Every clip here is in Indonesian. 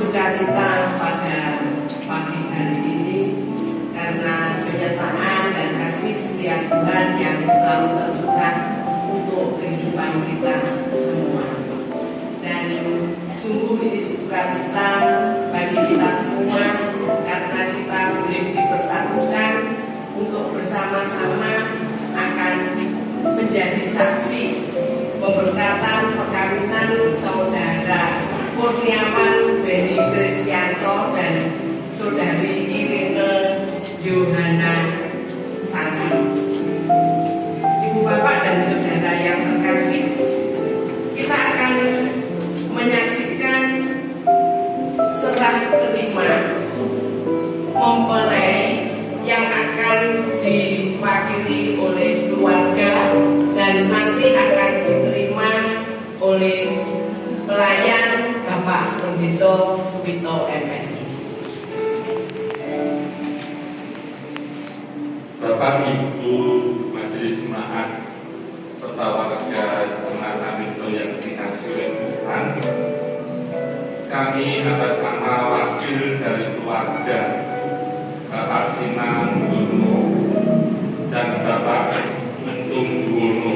bersukacita pada pagi hari ini karena penyertaan dan kasih setia Tuhan yang selalu tercurah untuk kehidupan kita semua. Dan sungguh ini sukacita bagi kita semua karena kita boleh dipersatukan untuk bersama-sama akan menjadi saksi pemberkatan perkawinan saudara Kurniawan Benny Kristianto dan saudari Irene Yohana Santi. Ibu bapak dan saudara yang terkasih, kita akan menyaksikan serah terima mempelai yang akan diwakili oleh keluarga dan nanti akan diterima oleh pelayan Bapak Pendeta Suwito MSI. Bapak Ibu Majelis Jemaat serta warga jemaat Amico yang dikasih oleh Tuhan, kami atas nama wakil dari keluarga Bapak Sinan Gono dan Bapak Mentung Gono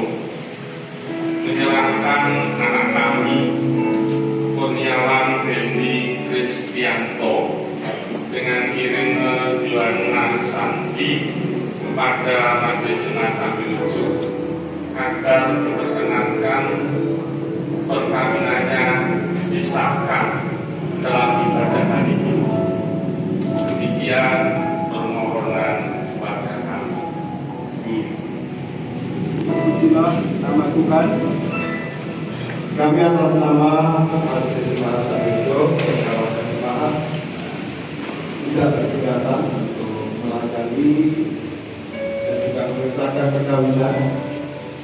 menyerahkan anak kami Kurniawan Benny Kristianto dengan Irene Yohana Santi kepada Majelis Jemaat Amico agar diperkenankan perkawinannya disahkan dalam ibadah hari ini. Demikian permohonan kepada kami. Pujilah nama Tuhan. Kami atas nama Majelis Jemaat Amico dan kawan jemaat tidak berkegiatan untuk melayani dan juga mengesahkan perkawinan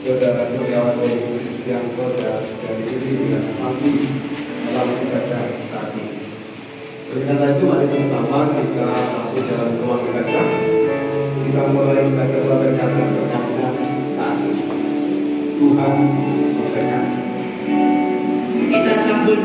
saudara Kurniawan Benny Kristianto dan Irene Yohana Santi dalam ibadah saat ini. Oleh karena itu, mari bersama kita masuk dalam ruang ibadah. Kita mulai ibadah perkawinan saat ini. Tuhan memberkati. Kita sambut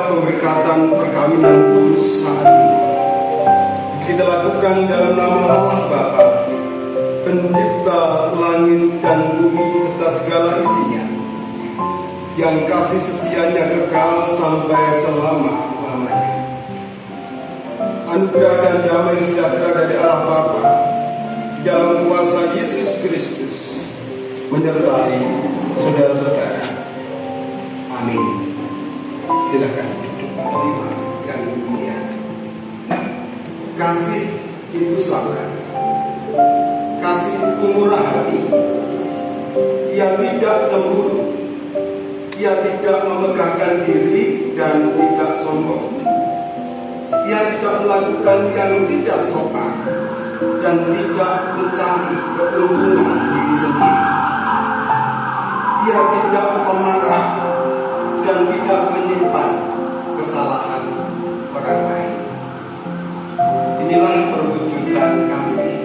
pemberkatan perkawinan kudus saat ini kita lakukan dalam nama Allah Bapa, Pencipta langit dan bumi serta segala isinya, yang kasih setianya kekal sampai selama-lamanya. Anugerah dan damai sejahtera dari Allah Bapa dalam kuasa Yesus Kristus menyertai saudara-saudara. Amin. Silakan duduk terima yang mulia. Kasih itu sabar. Kasih itu murah hati. Ia tidak cemburu. Ia tidak memegahkan diri dan tidak sombong. Ia tidak melakukan yang tidak sopan dan tidak mencari keuntungan diri sendiri. Ia tidak pemarah dan tidak menyimpan kesalahan orang lain. Inilah perwujudan kasih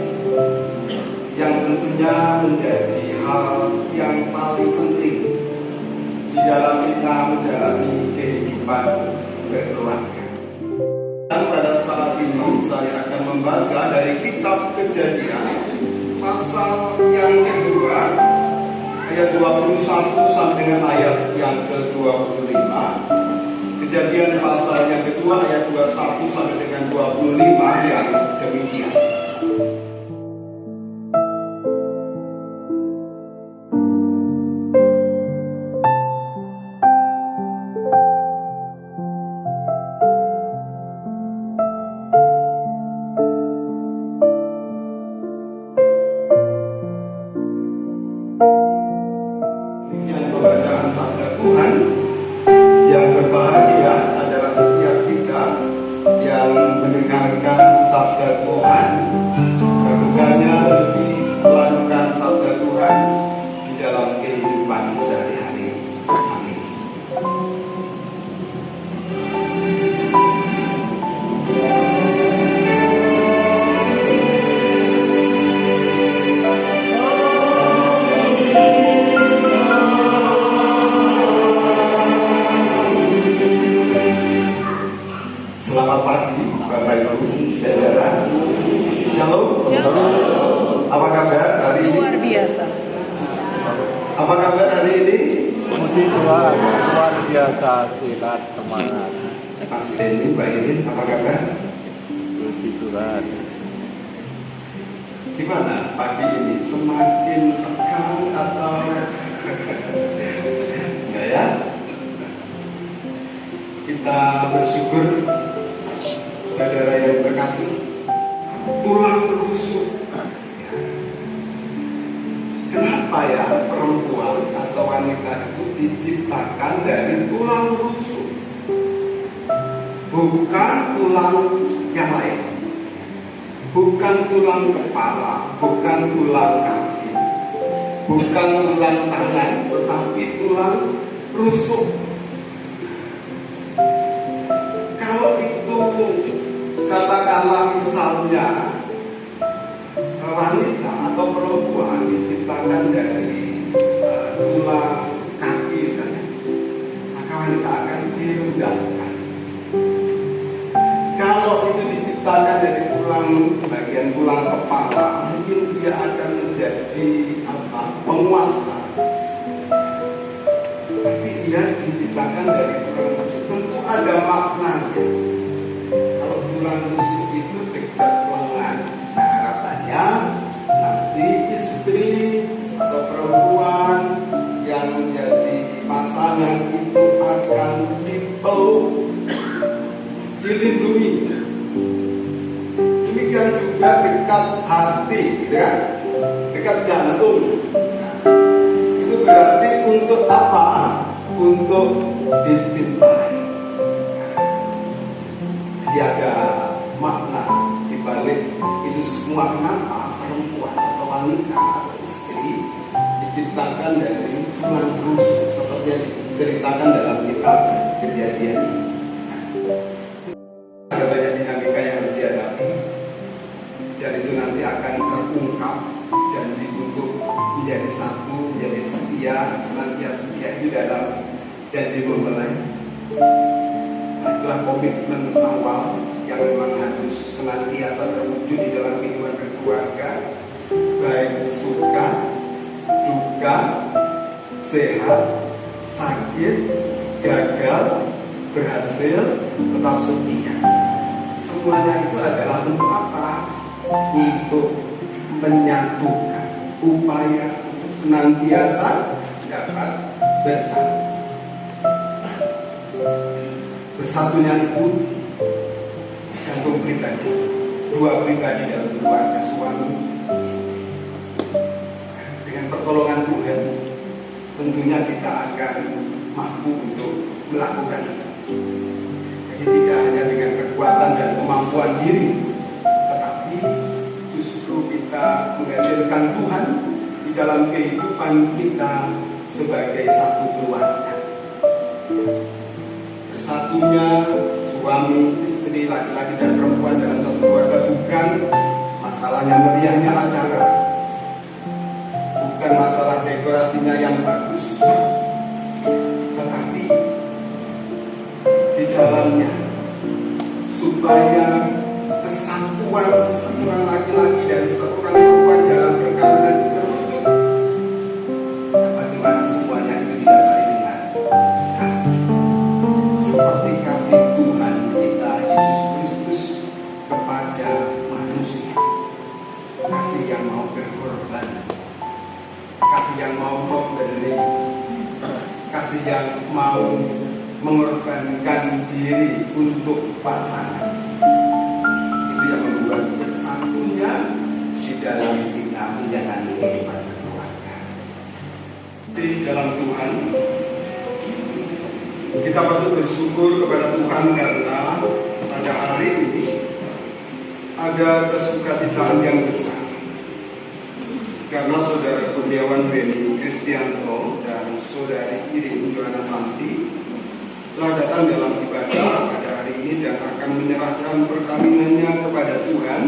yang tentunya menjadi hal yang paling penting di dalam kita menjalani kehidupan berkeluarga. Dan pada saat ini saya akan membaca dari kitab Kejadian pasal yang kedua ayat 21 sampai dengan ayat yang ke-25. Kejadian pasal yang kedua ayat 21 sampai dengan 25 yang demikian. Demikian pembacaan sabda Tuhan. Yang berbahagia adalah setiap kita yang mendengarkan sabda Tuhan, bukannya lebih melakukan sabda Tuhan di dalam kehidupan sehari-hari. Amin. Selamat pagi Bapak Ibu Saudara. Shalom. Apa kabar hari ini? Luar biasa. Apa kabar hari ini? Puji Tuhan, luar biasa, silat semangat. Mas Denny, Mbak Irin, apa kabar? Puji Tuhan. Gimana pagi ini? Semakin tegang atau enggak ya? Kita bersyukur, saudara yang berkasih, tulang rusuk. Kenapa ya perempuan atau wanita itu diciptakan dari tulang rusuk? Bukan tulang yang lain. Bukan tulang kepala, bukan tulang kaki, bukan tulang tangan, tetapi tulang rusuk. Kalau itu katakanlah misalnya wanita atau perempuan diciptakan dari tulang kaki misalnya, maka wanita akan direndahkan. Kalau itu diciptakan dari bagian tulang kepala, mungkin dia akan menjadi penguasa. Tapi dia diciptakan dari tulang rusuk, tentu ada maknanya. Kalau tulang rusuk itu dekat lengan, nah harapannya nanti istri atau perempuan yang menjadi pasangan itu akan dipeluk, dilindungi. Demikian juga dekat hati, gitu kan? Dekat jantung. Itu berarti untuk apa? Untuk dicintai. Jadi ada makna di balik itu semua. Kenapa perempuan atau wanita atau istri diciptakan dari tulang rusuk seperti yang diceritakan dalam kitab Kejadian. Ada banyak dinamika yang harus dihadapi, dan itu nanti akan terungkap. Janji untuk menjadi satu, menjadi setia, senantiasa setia itu dalam janji mempelai. Nah, itulah komitmen awal yang memang harus senantiasa terwujud di dalam kehidupan berkeluarga, baik suka, duka, sehat, sakit, gagal, berhasil, tetap setia. Semuanya itu adalah untuk apa? Untuk menyatukan, upaya untuk senantiasa dapat bersatu. Bersatunya itu gantung pribadi, dua pribadi dalam keluarga, suami istri. Dengan pertolongan Tuhan, tentunya kita akan mampu untuk melakukan itu. Jadi tidak hanya dengan kekuatan dan kemampuan diri, tetapi justru kita menghadirkan Tuhan di dalam kehidupan kita sebagai satu keluarga. Bersatunya suami istri istri, laki-laki dan perempuan dalam satu keluarga bukan masalahnya meriahnya acara, bukan masalah dekorasinya yang bagus, tetapi di dalamnya supaya kesatuan seorang laki-laki dan seorang perempuan dalam perkawinan itu terwujud. Bagaimana semuanya itu didasari dengan kasih, seperti kasih Tuhan kita Yesus Kristus kepada manusia, kasih yang mau berkorban, kasih yang mau memberi, kasih yang mau mengorbankan diri untuk pasangan. Itu yang membuat bersatunya di dalam kita menjalani kehidupan berkeluarga. Di dalam Tuhan, kita patut bersyukur kepada Tuhan karena pada hari ini ada kesukacitaan yang besar. Karena Saudara Kurniawan Beni Kristianto dan Saudari Irin Johanna Santi telah datang dalam ibadah pada hari ini dan akan menyerahkan perkawinannya kepada Tuhan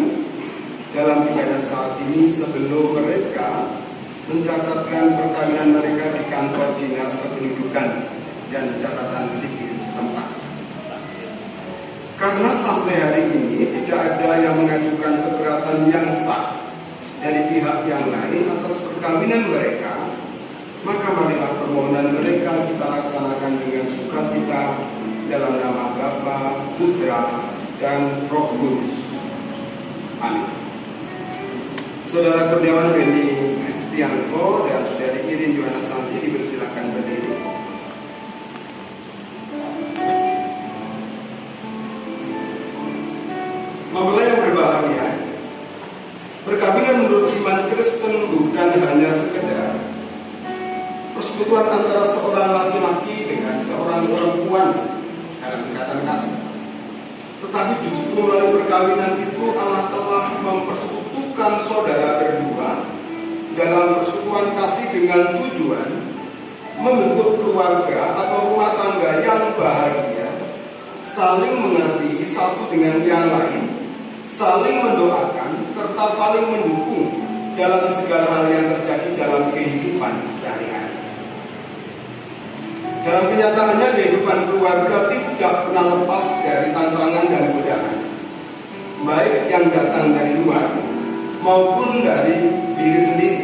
dalam ibadah saat ini sebelum mereka mencatatkan perkawinan mereka di kantor dinas kependudukan dan catatan sipil setempat. Karena sampai hari ini tidak ada yang mengajukan keberatan yang sah dari pihak yang lain atas perkawinan mereka, maka marilah permohonan mereka kita laksanakan dengan sukacita dalam nama Bapa, Putra, dan Roh Kudus. Amin. Saudara Kurniawan Beni Kristianto dan Saudari Irin Johanna Santi dipersilakan berdiri. Mempelai yang berbahagia, perkawinan menurut iman Kristen bukan hanya sekedar persekutuan antara seorang laki-laki dengan seorang perempuan dalam ikatan kasih, tetapi justru melalui perkawinan itu Allah telah mempersekutukan saudara berdua dalam persekutuan kasih dengan tujuan membentuk keluarga atau rumah tangga yang bahagia, saling mengasihi satu dengan yang lain, saling mendoakan, serta saling mendukung dalam segala hal yang terjadi dalam kehidupan sehari-hari. Dalam kenyataannya, kehidupan keluarga tidak pernah lepas dari tantangan dan godaan, baik yang datang dari luar maupun dari diri sendiri.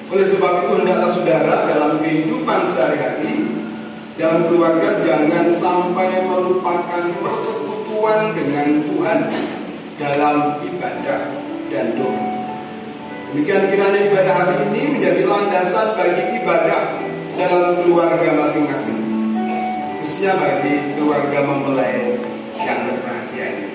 Oleh sebab itu, hendaklah saudara dalam kehidupan sehari-hari dalam keluarga jangan sampai melupakan persekutuan dengan Tuhan dalam ibadah dan doa. Demikian kiranya ibadah hari ini menjadi landasan bagi ibadah dalam keluarga masing-masing, khususnya bagi keluarga mempelai yang berbahagia ini.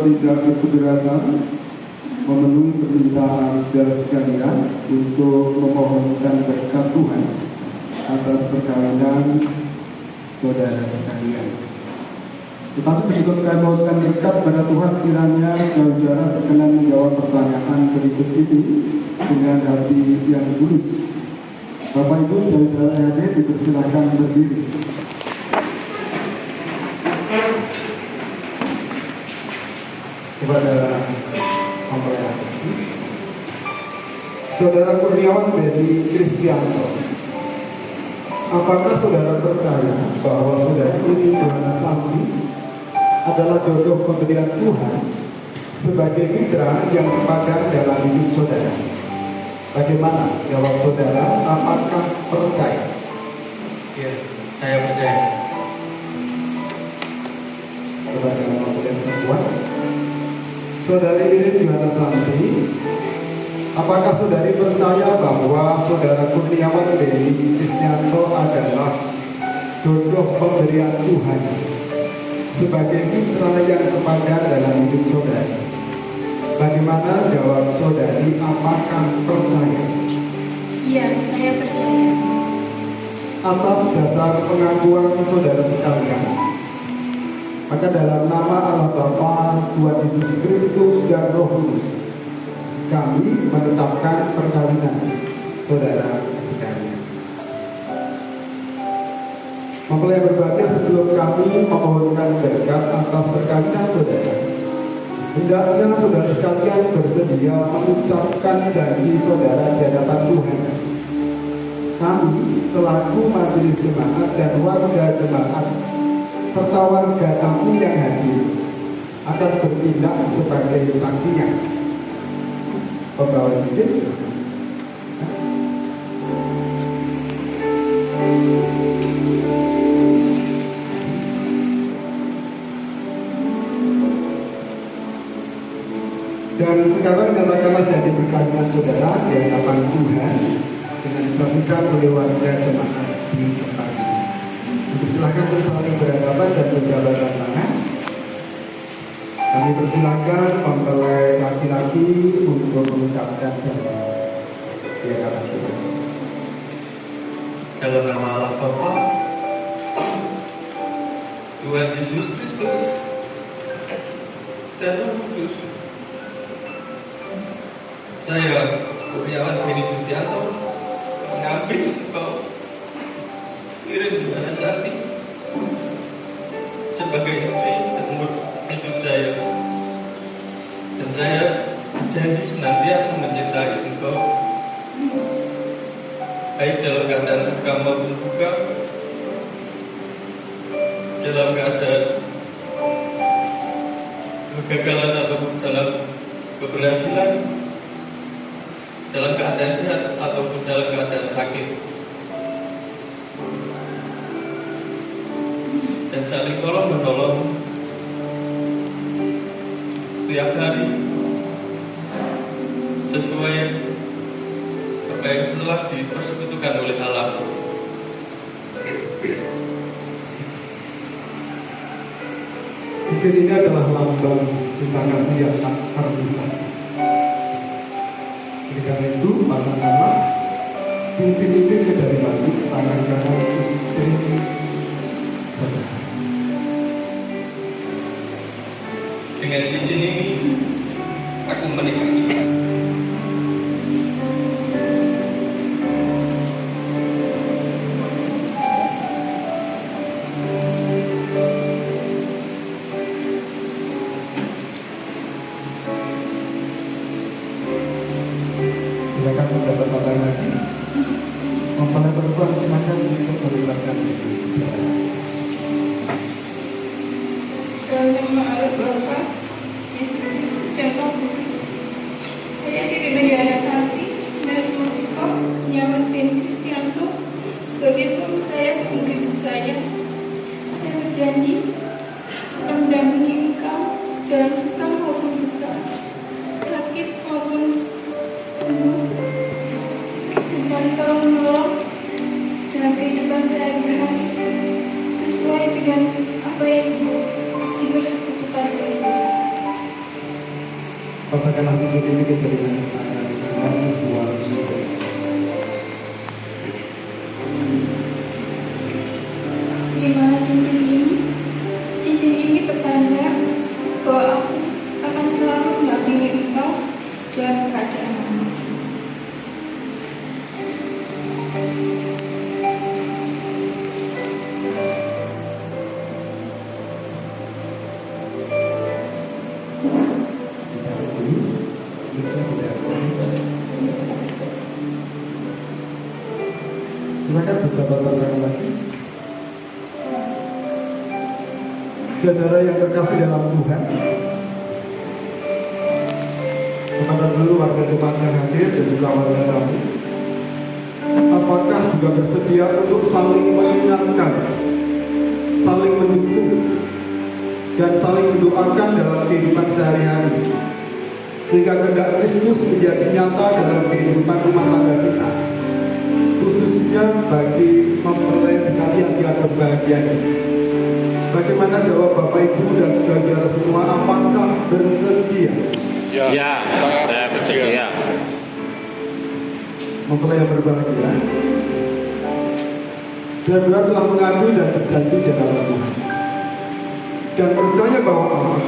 tidak berkeberatan memenuhi permintaan saudara sekalian untuk memohonkan berkat Tuhan atas perkawinan saudara sekalian. Tetapi begitu kami mohonkan berkat pada Tuhan, kiranya saudara berkenan menjawab pertanyaan berikut ini dengan hati yang tulus. Bapak Ibu saudara yang hadir dipersilakan berdiri. Kepada mempelai Saudara Kurniawan Beni Kristianto, apakah saudara percaya bahwa saudara ini Johanna Santi adalah jodoh pemberian Tuhan sebagai mitra yang sepadan dalam hidup saudara? Bagaimana jawab saudara? Apakah percaya? Ya, saya percaya. Kepada mempelai perempuan, Saudari Irin Johanna Santi, apakah saudari percaya bahwa saudara Kurniawan Beni Kristianto adalah jodoh pemberian Tuhan sebagai mitra yang sepadan dalam hidup saudari? Bagaimana jawab saudari? Apakah percaya? Iya, saya percaya. Atas dasar pengakuan saudara sekalian, maka dalam nama Allah Bapa, Tuhan Yesus Kristus dan Roh Kudus, kami menetapkan perkawinan saudara sekalian. Mempelai berbahagia, sebelum kami memohonkan berkat atas perkawinan saudara, hendaknya saudara sekalian bersedia mengucapkan janji saudara di hadapan Tuhan. Kami selaku majelis jemaat dan warga jemaat serta warga tamu yang hadir akan bertindak sebagai saksinya. Pembawa izin. Dan sekarang katakanlah jadi perkawinan saudara di hadapan Tuhan dengan disaksikan oleh warga jemaat di tempat ini. Silakan saling berhadapan dan berjabat tangan. Kami persilakan mempelai laki-laki untuk mengucapkan janji di hadapan Tuhan. Dalam nama Allah Bapa, Tuhan Yesus Kristus, dan Roh Kudus, saya Kurniawan Beni Kristianto mengambil engkau Irin Johanna Santi sebagai istri seumur hidup saya, dan saya berjanji senantiasa mencintai engkau baik dalam keadaan duka maupun suka, dalam keadaan kegagalan ataupun dalam keberhasilan, dalam keadaan sehat ataupun dalam keadaan sakit, dan saling tolong menolong setiap hari sesuai apa yang telah dipersekutukan oleh Allah. Cincin ini adalah lambang cinta kasih yang tak terpisah. Oleh karena itu, maka nama cincin ini dari manis tangan kanan istri saudara. Dengan cincin ini aku menikah. Silakan mendapat tangan lagi. Mempelai perempuan silakan untuk melibatkan diri. Dalam nama Allah Bapa, Yesus Kristus dan Roh Kudus, saya Irin Johanna Santi menerima engkau Kurniawan Beni Kristianto sebagai suami saya seumur hidup saya. Saya berjanji akan mendampingi engkau dalam suka maupun duka, sakit maupun sembuh, dan saling tolong menolong dalam kehidupan sehari-hari. Bacakanlah cincin ini kita dengan Tuhan. Terima cincin ini. Cincin ini pertanda bahwa aku akan selalu mendampingi engkau dalam keadaan apapun. Silakan berjabat tangan lagi. Saudara yang terkasih dalam Tuhan, kepada seluruh warga jemaat yang hadir dan juga warga tamu, apakah juga bersedia untuk saling mengingatkan, saling mendukung, dan saling mendoakan dalam kehidupan sehari-hari, sehingga kehendak Kristus menjadi nyata dalam kehidupan rumah tangga kita, khususnya bagi mempelai sekalian yang berbahagia ini. Bagaimana jawab Bapak Ibu dan saudara semua? Apakah bersedia? Ya, saya bersedia. Mempelai yang berbahagia. Benar-benar telah mengaku dan berjanji di dalam Tuhan. Dan percaya bahwa Allah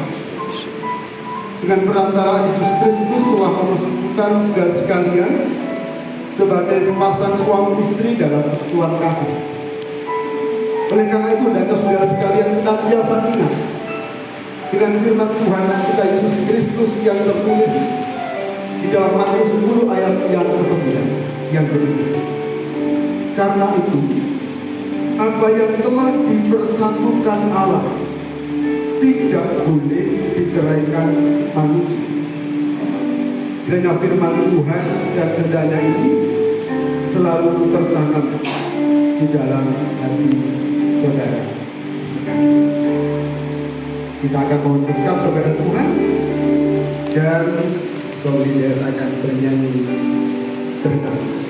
dengan perantara Yesus Kristus telah mempersatukan saudara sekalian sebagai sepasang suami istri dalam persekutuan kasih. Oleh karena itu, hendaknya saudara sekalian senantiasa ingat dengan firman Tuhan kita Yesus Kristus yang tertulis di dalam Matius 10 ayat yang ke-9 yang berikut. Karena itu, apa yang telah dipersatukan Allah tidak boleh diceraikan manusia. Kiranya firman Tuhan dan kehendaknya ini selalu tertanam di dalam hati saudara. Kita akan mohon dekat kepada Tuhan dan Solider akan bernyanyi bersama.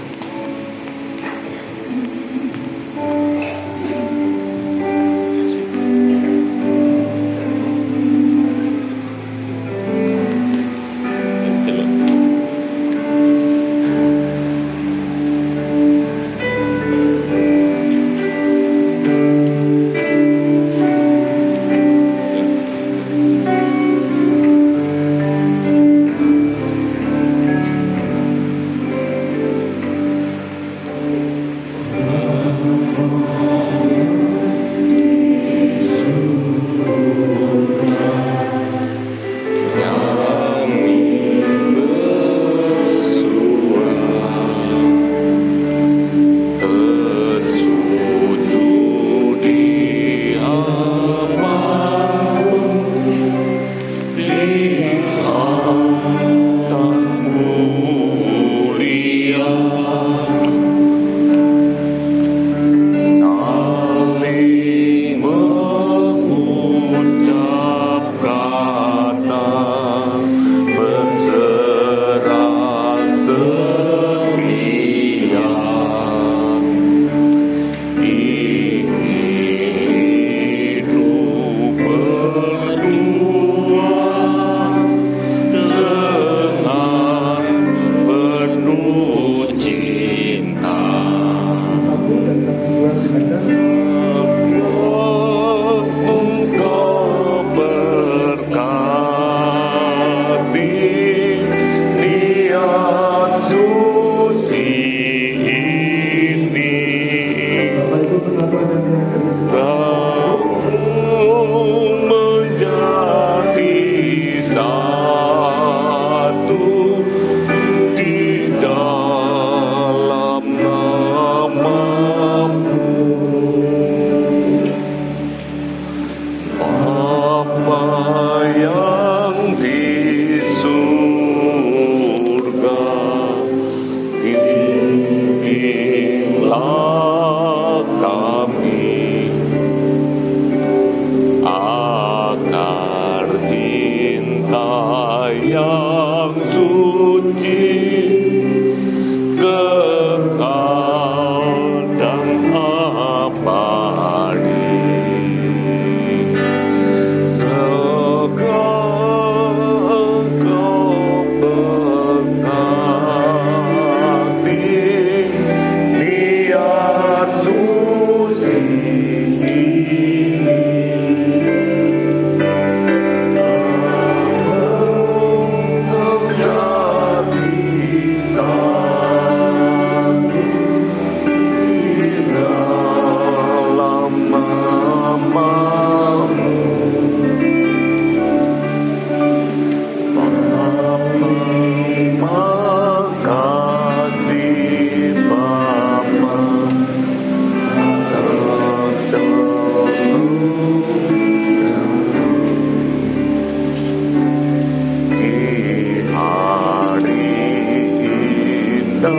ini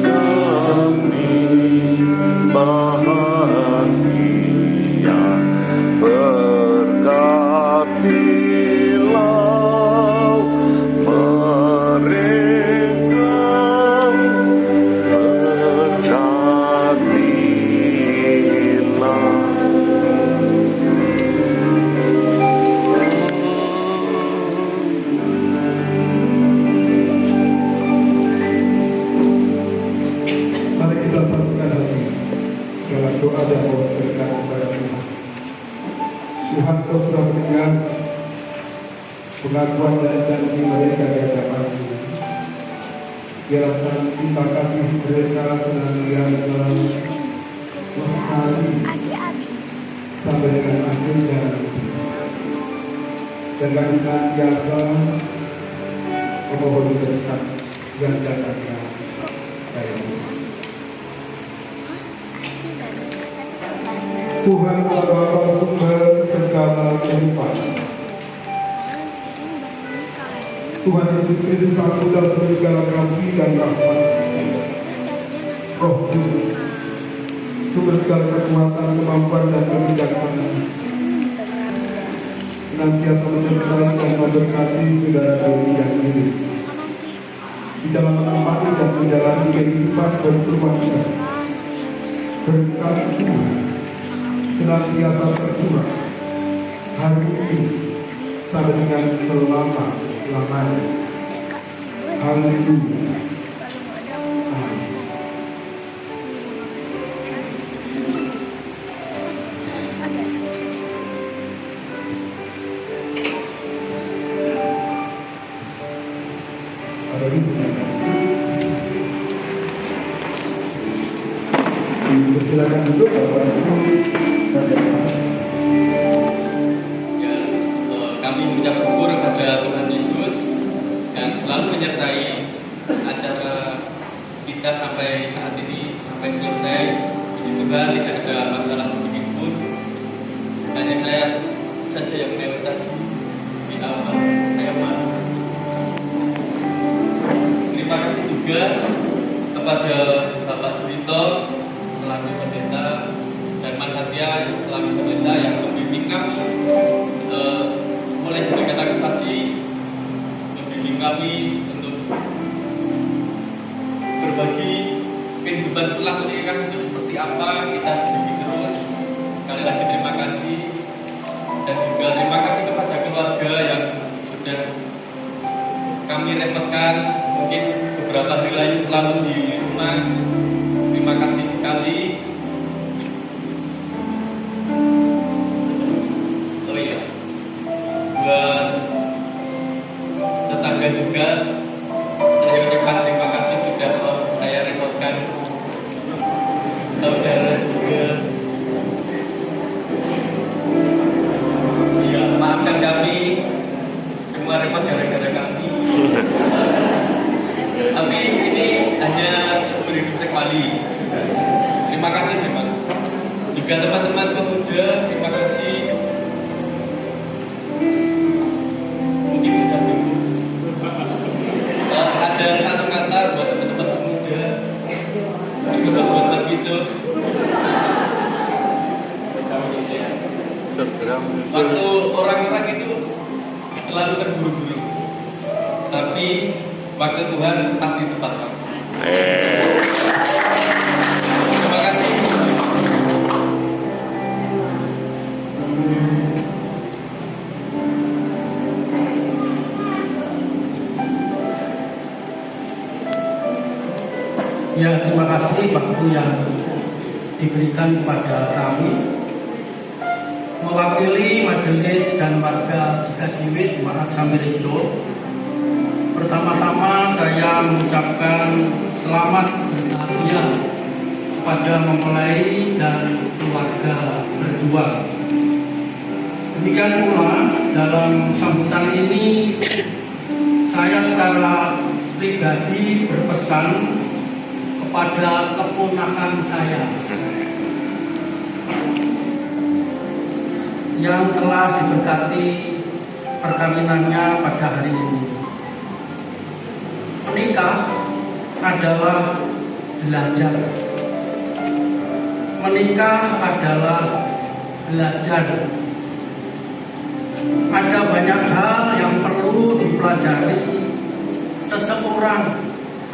kami bahagia, berkatilah mereka, berkatilah. Mari kita satukan hati dalam doa dan berserah kepada Tuhan. Tuhan, Kau sudah mendengar pengakuan dan janji mereka di hadapan-Mu. Biarlah cinta kasih mereka senantiasa lestari sampai dengan akhirnya, dan kami senantiasa memohon berkat yang datangnya dari Tuhan. Tuhan adalah sumber segala kehidupan. Tuhan Yesus Kristus satu dalam segala kasih dan rahmat. Roh Kudus, sumber segala kekuatan, kemampuan dan kebijaksanaan, senantiasa menyertai dan memberkati saudara-saudari yang ini di dalam menempati dan menjalani kehidupan berkeluarga. Berkat Tuhan senantiasa tercurah hari ini sampai dengan selama-lamanya. Haleluya. Amin. Ada di sini. Silakan duduk, Bapak Ibu. Ya, kami mengucap syukur kepada Tuhan Yesus yang selalu menyertai acara kita sampai saat ini, sampai selesai. Puji Tuhan, tidak ada masalah sedikit pun. Hanya saya saja yang lewat tadi di awal. Saya malu. Terima kasih juga kepada Bapak Surito selaku pendeta dan Mas Satya selaku pendeta yang membimbing kami mulai dari katekisasi, membimbing kami untuk berbagi kehidupan setelah pernikahan itu seperti apa, kita dibimbing terus. Sekali lagi terima kasih, dan juga terima kasih kepada keluarga yang sudah kami repotkan mungkin beberapa hari lalu di rumah. Terima kasih sekali. Oh iya, buat tetangga juga saya ucapkan terima kasih sudah mau saya repotkan. Saudara juga, iya, maafkan kami, semua repot gara-gara kami. Tapi ini hanya seumur hidup sekali. Terima kasih, terima kasih. Juga teman-teman pemuda, terima kasih. Mungkin sudah cukup. Ada satu kata buat teman-teman pemuda. Itu buat Mas Gitu. Waktu orang-orang itu selalu terburu-buru, tapi waktu Tuhan pasti tepat. Terima kasih. Ya, terima kasih waktu yang diberikan kepada kami mewakili majelis dan warga GKJW Jemaat Samirejo. Pertama-tama saya mengucapkan selamat berbahagia kepada mempelai dan keluarga berdua. Demikian pula dalam sambutan ini saya secara pribadi berpesan kepada keponakan saya yang telah diberkati perkawinannya pada hari ini. menikah adalah belajar. Menikah adalah belajar. Ada banyak hal yang perlu dipelajari seseorang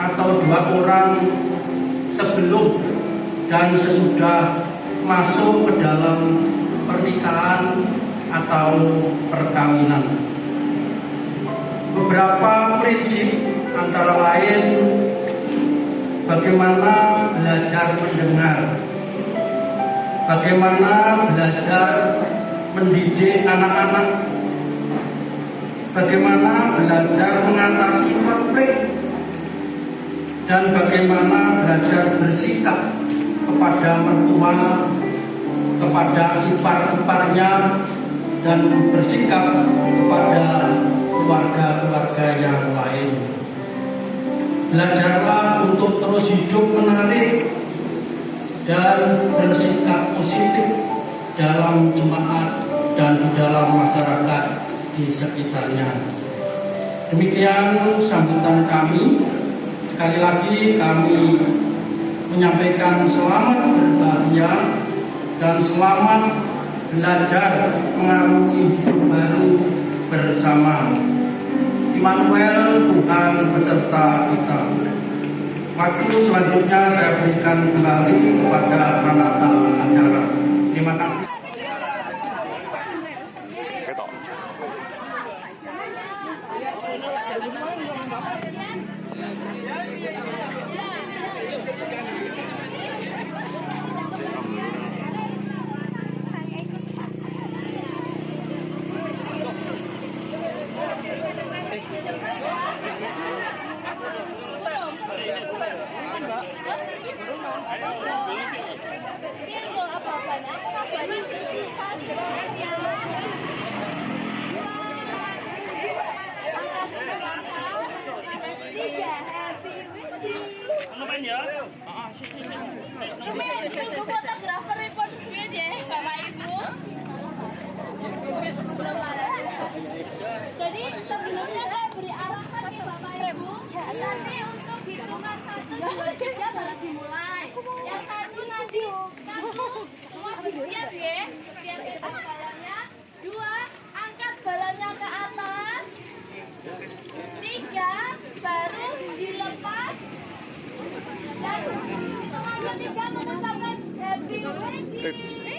atau dua orang sebelum dan sesudah masuk ke dalam pernikahan atau perkawinan. Beberapa prinsip antara lain bagaimana belajar mendengar, bagaimana belajar mendidik anak-anak, bagaimana belajar mengatasi konflik, dan bagaimana belajar bersikap kepada mertua, kepada ipar-iparnya, dan bersikap kepada keluarga-keluarga yang lain. Belajarlah untuk terus hidup menarik dan bersikap positif dalam jemaat dan di dalam masyarakat di sekitarnya. Demikian sambutan kami. Sekali lagi kami menyampaikan selamat berbahagia dan selamat belajar mengarungi hidup baru bersama. Immanuel, Tuhan beserta kita. Waktu selanjutnya saya berikan kembali kepada penata acara. Terima kasih. Fotografer report duit ya, Bapak Ibu. Jadi sebelumnya saya beri arahan nih Bapak Ibu. Nanti untuk hitungan 1, 2, 3 baru dimulai. Yang satu nanti kamu semua bersiap ya. Siap lepas balonnya. 2, angkat balonnya ke atas. 3, baru dilepas. Dan hitungan ketiga mengucapkan happy wedding.